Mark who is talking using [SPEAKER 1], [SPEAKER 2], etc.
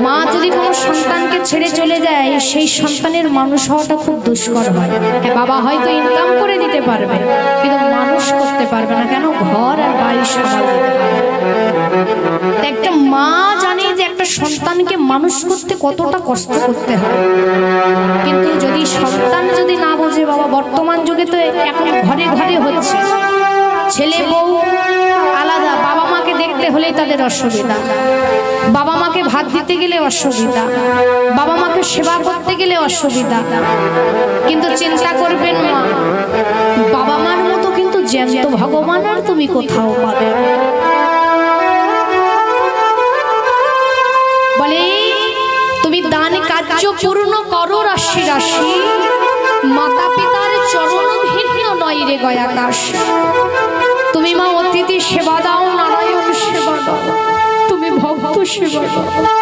[SPEAKER 1] মা যদি কোনো সন্তানকে ছেড়ে চলে যায় সেই সন্তানের মানুষ হওয়াটা খুব দুষ্কর হয়। হ্যাঁ, বাবা হয়তো ইনকাম করে দিতে পারবে কিন্তু মানুষ করতে পারবে না। কেন? ঘর আর বাড়ি সামাল দিতে পারবে। একটা মা জানে যে একটা সন্তানকে মানুষ করতে কতটা কষ্ট করতে হয়, কিন্তু যদি সন্তান যদি না বোঝে, বাবা বর্তমান যুগে তো এখন ঘরে ঘরে হচ্ছে, ছেলে বউ আলাদা, বাবা মাকে দেখতে হলেই তাদের অসুবিধা, বাবা মাকে ভাত দিতে গেলে অসুবিধা, বাবা মাকে সেবা করতে গেলে অসুবিধা। কিন্তু চিন্তা করবেন মা, বাবা মার মতো কিন্তু জ্যান্ত ভগবান আর তুমি কোথাও পাবে। বলে তুমি দান কার্য পূর্ণ করো রাশি রাশি, মাতা পিতার চরণ ভিন্ন নয় রে গয়াকাশ। তুমি মা অতিথি সেবা দাও, নারায়ণ সেবা দাও, তুমি ভক্ত সেবা দাও।